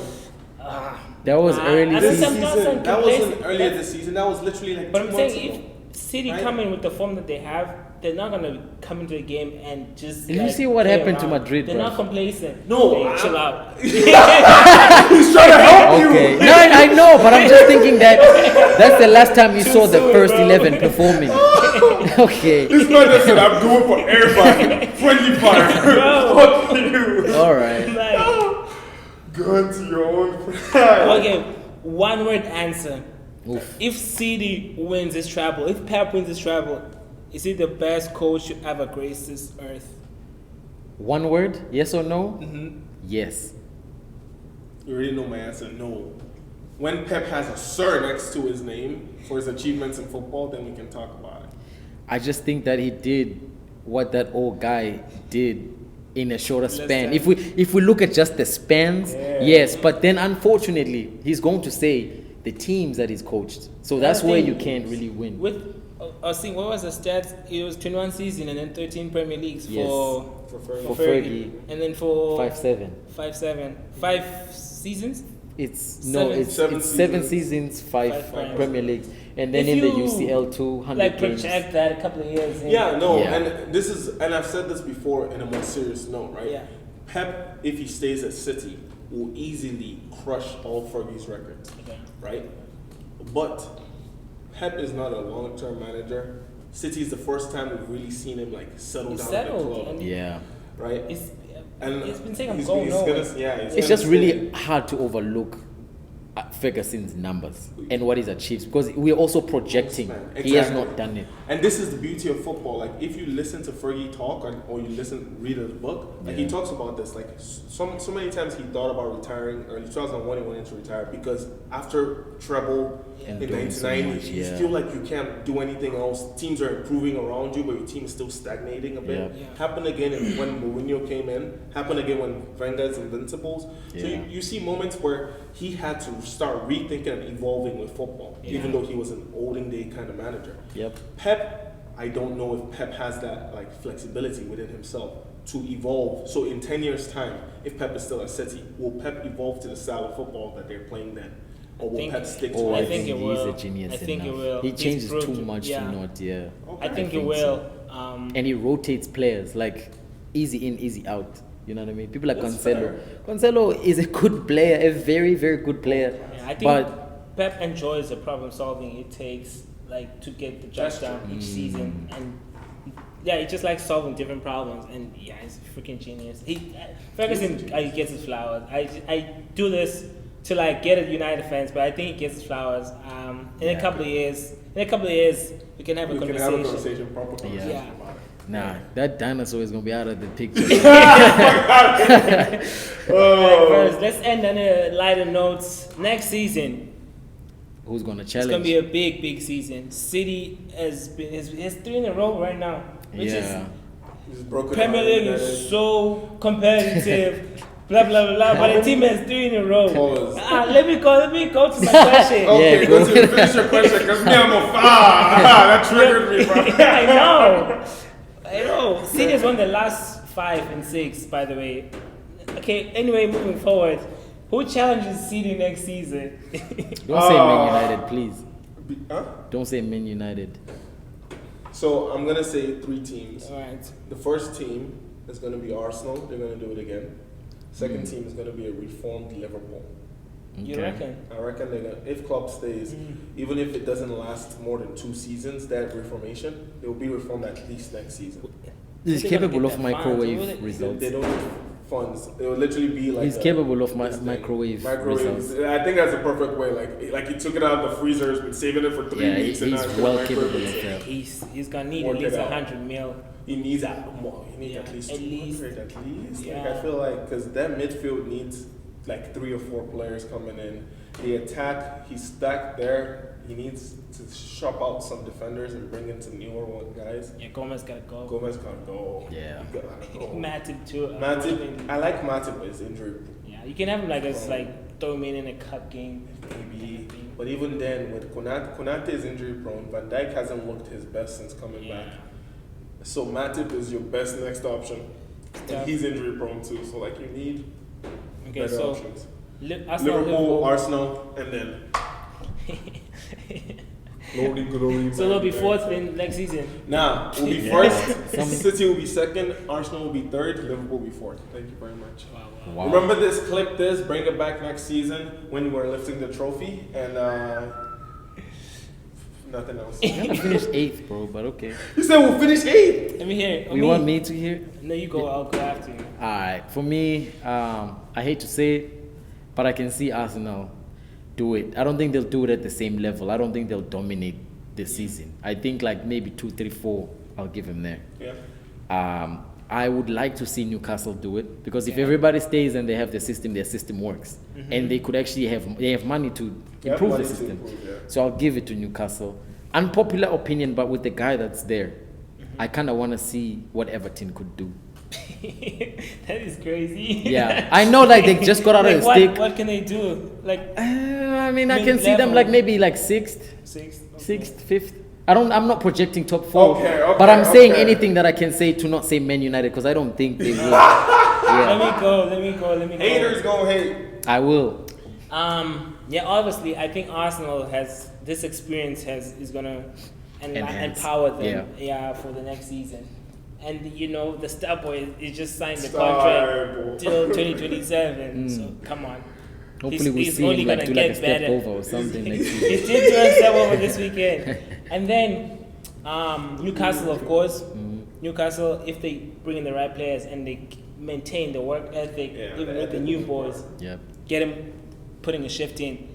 That was early I This mean, season. season, that wasn't complacent. earlier this season. That was literally like But 2 I'm months saying ago. if City Right? come in with the form that they have, they're not gonna come into a game and just. Did you see what play happened to around. Madrid, They're bro? not complacent. No, Hey, chill out. He's trying to help you. Okay. No, I know, but I'm just thinking that's the last time you saw the soon, first bro. 11 performing. Okay. This man just said, I'm doing for everybody. Friendly fire. Bro. Fuck you. All right. Like, Go to your own pride. okay, one word answer. Oof. If City wins this treble, if Pep wins this treble, is he the best coach to ever grace this earth? One word, yes or no? Mm-hmm. Yes. You already know my answer, no. When Pep has a sir next to his name for his achievements in football, then we can talk about it. I just think that he did what that old guy did in a shorter span. time. If we look at just the spans, yes, but then unfortunately he's going to say the teams that he's coached. So that's where you can't really win. With, I was seeing, what was the stats? It was 21 season and then 13 Premier Leagues Yes. For Fergie. For Fergie. And then for 5-7. 5-7. 5 seasons? It's Seven seven seasons. seasons, five Five Premier Premier Leagues, and then If in the you, UCL 200 Like games. project that a couple of years in. Yeah, no, Yeah. and I've said this before in a more serious note, right? Yeah. Pep, if he stays at City, will easily crush all Fergie's records, Okay. right? But Pep is not a long-term manager. City is the first time we've really seen him like settle He's down settled, in the club, and Yeah, right? He's And been saying I'm he's- going he's nowhere. gonna- yeah, he's it's gonna just stay. really hard to overlook Ferguson's numbers and what he's achieved because we're also projecting Man, he has exactly. not done it. And this is the beauty of football. Like, if you listen to Fergie talk or you read his book, like he Yeah. talks about this. Like, so many times he thought about retiring. Early 2001, he wanted to retire because after treble And in doing so 1990, much, you yeah. feel like you can't do anything else. Teams are improving around you, but your team is still stagnating a bit. Yeah. Yeah. Happened again when Mourinho came in. Happened again when Wenger's Invincibles. So Yeah. you see moments where he had to start rethinking and evolving with football, Yeah. even though he was an olden day kind of manager. Yep. Pep, I don't know if Pep has that like flexibility within himself to evolve. So in 10 years' time, if Pep is still at City, will Pep evolve to the style of football that they're playing then? Or will think- Pep stick to Oh, I I it? think think it he's will. a genius I think it enough. will. He He's changes too proved- much yeah. to not, Okay. I think it think will. And he rotates players like easy in, easy out. You know what I mean? People like That's Cancelo. fair. Cancelo is a good player, a very, very good player. Yeah, I think But Pep enjoys the problem solving it takes like to get the job That's done true. each season, and yeah, he just likes solving different problems, and yeah, he's a freaking genius. Ferguson he gets his flowers. I do this to like get at United fans, but I think he gets his flowers. In a couple of years, we can have a We can conversation. have a conversation, proper conversation Yeah. about it. nah, that dinosaur is gonna be out of the picture. Alright, Oh, first, let's end on a lighter note. Next season, Who's gonna it's gonna challenge? be a big season. City has 3 in a row right now, which is Yeah. he's broken Premier out, League United. is so competitive. Blah blah blah. But the team has 3 in a row. Pause. Let me go to my question. Okay, Yeah, go to finish your question because me, I'm on fire. That triggered me, bro. I know. City has won the last 5 and 6, by the way. Okay. Anyway, moving forward, who challenges City next season? Don't say Man United, please. Huh? Don't say Man United. So I'm gonna say 3 teams. All right. The first team is gonna be Arsenal. They're gonna do it again. Second team is gonna be a reformed Liverpool. You Okay. reckon? I reckon they're gonna, if Klopp stays, even if it doesn't last more than 2 seasons, that reformation, it will be reformed at least next season. He's They're gonna capable get of that microwave funds. They results. don't need funds. It will literally be like He's a- capable of this thing. microwave results. I think that's the perfect way. Like he took it out of the freezers, been saving it for 3 Yeah, weeks, and he's now it's gonna well microwave capable it. of that. He's gonna need Work at it least out. 100 mil. He needs more. He needs Yeah, at least at 200 at least. Like Yeah. I feel like because that midfield needs like 3 or 4 players coming in. The attack, he's stacked there. He needs to shop out some defenders and bring in some newer guys. Yeah, Gomez gotta go. Gomez can't go. Yeah. He gotta go. Matip too. Matip, I like Matip, but his injury Yeah, you can have him like as like throw him in a cup game. maybe. But even then, with Konate is injury prone. Van Dijk hasn't looked his best since coming Yeah. back. So Matip is your best next option. Yeah. And he's injury prone too. So like you need Okay, better so options. Liverpool. Arsenal, and then glory. So they'll be 4th in next season. Nah, we'll be Yeah. first. City will be second. Arsenal will be 3rd. Liverpool will be 4th. Thank you very much. Wow. Wow. Remember this? Clip this. Bring it back next season when we're lifting the trophy and nothing else. We're gonna finish 8th, bro, but okay. You said we'll finish 8th. Let me hear it. You want me to hear? No, you go. I'll go after you. Alright, for me, I hate to say it, but I can see Arsenal do it. I don't think they'll do it at the same level. I don't think they'll dominate this season. I think like maybe 2, 3, 4, I'll give them there. Yeah. I would like to see Newcastle do it because if everybody stays and they have their system works, and they could actually have money to They have improve money the to system. improve, yeah. So I'll give it to Newcastle. Unpopular opinion, but with the guy that's there, I kind of want to see what Everton could do. That is crazy. Yeah, I know, like they just got out of the stick. What can they do? Like I mean, I can see them mid-level. like maybe like 6th, 6th, 6th, 5th. I'm not projecting top 4, Okay, but I'm saying okay. anything that I can say to not say Man United because I don't think they will. Let Yeah, me go. Haters gonna hate. I will. Yeah, obviously, I think Arsenal has this experience is gonna Enhance. empower them. Yeah. For the next season. And you know, the star boy is just signed the Star contract boy. till 2027. So come on. Hopefully we'll He's see only him like gonna do like a get step better. over or something next He season. did do a step over this weekend. And then Newcastle, of course. Newcastle, if they bring in the right players and they maintain the work ethic, Yeah, even the with the ethic. new boys, Yep. get him putting a shift in.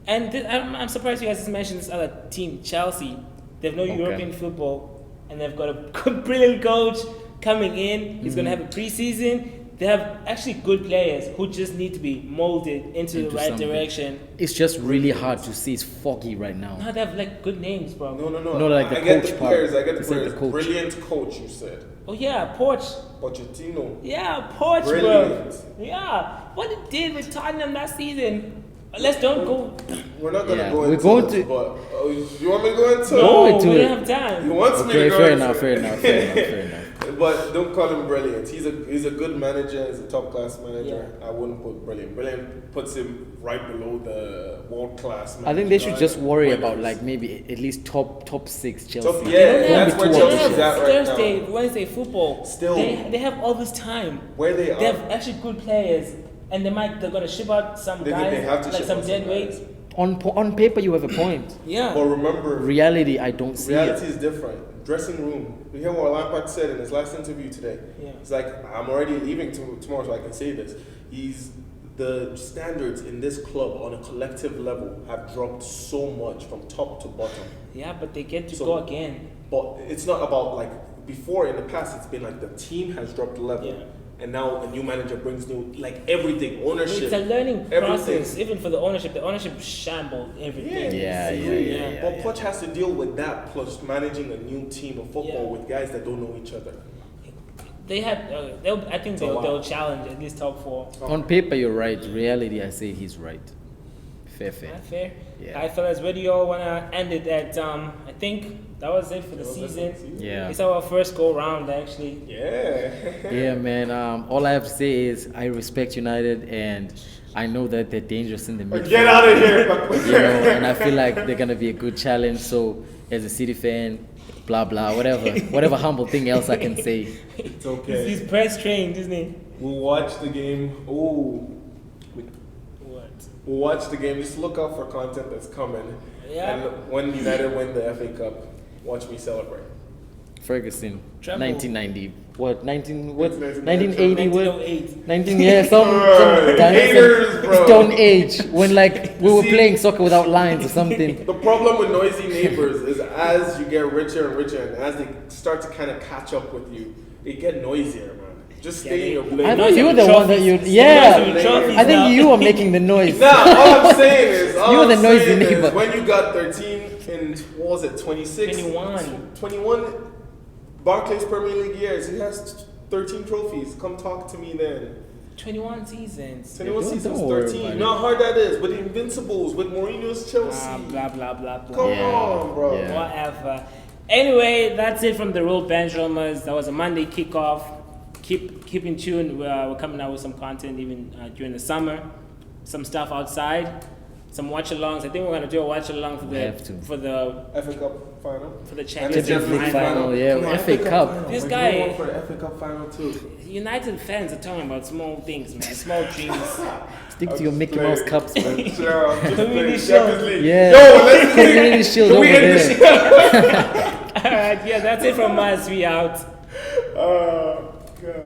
And I'm surprised you guys just mentioned this other team, Chelsea. They have no Okay. European football, and they've got a brilliant coach coming in. He's going to have a preseason. They have actually good players who just need to be molded into the Into right something. direction. It's just really hard to see. It's foggy right now. Now they have like good names, bro. No. No, like the I get coach the part. players. I get the You said the players. coach. Brilliant coach, you said. Oh yeah, Porch. Pochettino. Yeah, Porch, bro. Brilliant. Yeah, what it did with Tottenham that season. Let's don't go. We're not gonna Yeah, go we're into going this, to- but you want me to go into Go No, into we it. don't have time. He wants me to Okay, go fair into enough, it. fair enough. but don't call him brilliant. He's a good manager. He's a top class manager. Yeah. I wouldn't put brilliant. Brilliant puts him right below the world class. I think they should just worry winners. about like maybe at least top six Chelsea. Top- yeah, that's Don't be where too Chelsea's ambitious. at right Thursday, now. Wednesday football. Still. They have all this time. Where they They are. have actually good players, and they're gonna ship out some They guys have to like ship some out dead some weights. guys. On paper, you have a point. Yeah. But remember, Reality, I don't see reality it. is different. Dressing room. You hear what Lampard said in his last interview today. Yeah. He's like, I'm already leaving tomorrow, so I can say this. The standards in this club on a collective level have dropped so much from top to bottom. Yeah, but they get to So- go again. But it's not about like before in the past. It's been like the team has dropped the level, Yeah. and now a new manager brings new like everything ownership. It's a learning everything. process, even for the ownership. The ownership shambled everything. Yeah. But Poch has to deal with that plus managing a new team of football Yeah. with guys that don't know each other. They had. I think So wow. they'll challenge at least top 4. On paper, you're right. Reality, I say he's right. Fair. Not fair. Yeah. Alright, fellas, where do you all wanna end it at? I think that was it for the season. Yeah. It's our first go round actually. Yeah. Yeah, man. All I have to say is I respect United, and I know that they're dangerous in the midfield. Get out of here. You know, and I feel like they're gonna be a good challenge. So, as a City fan, blah blah, whatever humble thing else I can say. It's okay. He's press trained, isn't he? We'll watch the game. Ooh. What? We'll watch the game. Just look out for content that's coming. Yeah. And when United win the FA Cup, watch me celebrate. Ferguson, Treble. 1990. What? 19? What? 1980, 1980? What? 1908. 19? Yeah, some Haters, bro. stone age when like we were See- playing soccer without lines or something. The problem with noisy neighbors is as you get richer and richer, and as they start to kind of catch up with you, they get noisier, man. Just stay in your place. I know Noise you were of the the one that you. trophies. Yeah, Noise of the trophies I think now. you were making the noise. Nah, all I'm saying is, all You were I'm the noisy saying is neighbor. when you got 13 and what was it, 26? 21 Barclays Premier League years, he has 13 trophies. Come talk to me then. 21 seasons. 21 Don't seasons, worry 13. about You know how hard that is with the Invincibles, with Mourinho's Chelsea. Blah blah blah blah. Come Yeah. on, bro. Yeah. Whatever. Anyway, that's it from the Road Bench Rumors. That was a Monday kickoff. Keep in tune. We're coming out with some content even during the summer. Some stuff outside. Some watch-alongs. I think we're gonna do a watch-along for We have to. for the FA Cup final. Champions Champions League final, yeah, Come on, FA Cup. final. This We're guy- going for the FA Cup final too. United fans are talking about small things, man. Small dreams. Stick to your Mickey Mouse cups, man. Sure, I'm just Community playing Shield. Champions League. Yeah. Yo, let's Community Shield Can over we end there. this? Alright, yeah, that's it from us. We out. Uh,